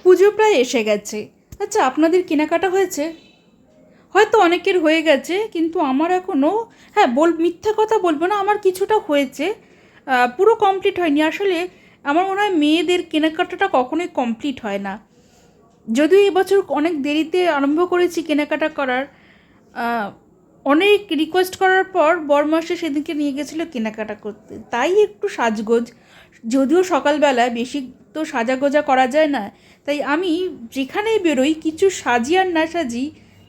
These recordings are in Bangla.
পুজো প্রায় এসে গেছে। আচ্ছা, আপনাদের কেনাকাটা হয়েছে? হয়তো অনেকের হয়ে গেছে, কিন্তু আমার এখনও, হ্যাঁ মিথ্যা কথা বলবো না, আমার কিছুটা হয়েছে। পুরো কমপ্লিট হয়নি আসলে। আমার মনে হয় মেয়েদের কেনাকাটাটা কখনোই কমপ্লিট হয় না। যদিও এবছর অনেক দেরিতে আরম্ভ করেছি কেনাকাটা করার। আহ, অনেক রিকোয়েস্ট করার পর বরমাসে সেদিনকে নিয়ে গেছিলো কেনাকাটা করতে, তাই একটু সাজগোজ। যদিও সকালবেলায় বেশি তো সাজাগোজা করা যায় না, তাই আমি যেখানেই বেরোই কিছু সাজি আর না সাজি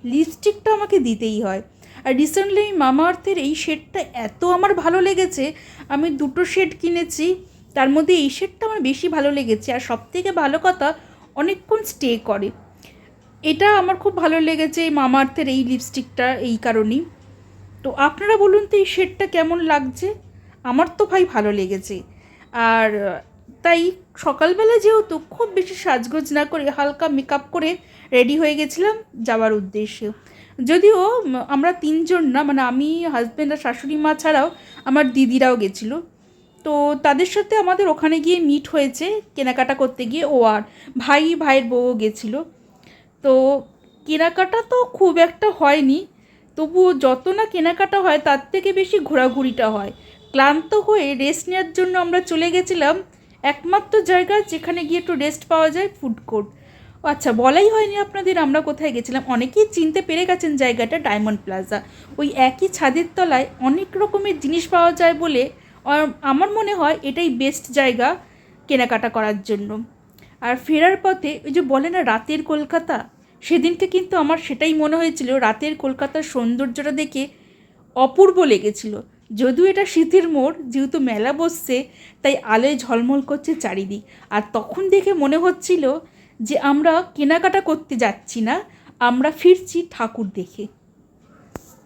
লিপস্টিকটা আমাকে দিতেই হয়। আর রিসেন্টলি মামা আর্থের এই শেডটা এত আমার ভালো লেগেছে, আমি দুটো শেড কিনেছি, তার মধ্যে এই শেডটা আমার বেশি ভালো লেগেছে। আর সবথেকে ভালো কথা, অনেকক্ষণ স্টে করে। এটা আমার খুব ভালো লেগেছে এই মামা আর্থের এই লিপস্টিকটা, এই কারণেই। তো আপনারা বলুন তো এই শেডটা কেমন লাগছে? আমার তো ভাই ভালো লেগেছে। আর তাই সকালবেলা যেহেতু খুব বেশি সাজগোজ না করে হালকা মেকআপ করে রেডি হয়ে গেছিলাম যাওয়ার উদ্দেশ্যে। যদিও আমরা তিনজন না, মানে আমি, হাজব্যান্ড আর শাশুড়ি মা ছাড়াও আমার দিদিরাও গেছিলো। তো তাদের সাথে আমাদের ওখানে গিয়ে মিট হয়েছে কেনাকাটা করতে গিয়ে। ও আর ভাইয়ের বউও গেছিলো। তো কেনাকাটা তো খুব একটা হয়নি, তবুও যত না কেনাকাটা হয় তার থেকে বেশি ঘোরাঘুরিটা হয়। ক্লান্ত হয়ে রেস্ট নেওয়ার জন্য আমরা চলে গেছিলাম একমাত্র জায়গা যেখানে গিয়ে একটু রেস্ট পাওয়া যায়, ফুড কোর্ট। আচ্ছা, বলাই হয়নি আপনাদের আমরা কোথায় গেছিলাম। অনেকেই চিনতে পেরে গেছেন জায়গাটা, ডায়মন্ড প্লাজা। ওই একই ছাদের তলায় অনেক রকমের জিনিস পাওয়া যায় বলে আমার মনে হয় এটাই বেস্ট জায়গা কেনাকাটা করার জন্য। আর ফেরার পথে ওই যে বলে না রাতের কলকাতা, সেদিনকে কিন্তু আমার সেটাই মনে হয়েছিল। রাতের কলকাতার সৌন্দর্যটা দেখে অপূর্ব লেগেছিল। যদিও এটা শীতের মোড়, যেহেতু মেলা বসছে তাই আলোয় ঝলমল করছে চারিদিক। আর তখন দেখে মনে হচ্ছিল যে আমরা কেনাকাটা করতে যাচ্ছি না, আমরা ফিরছি ঠাকুর দেখে।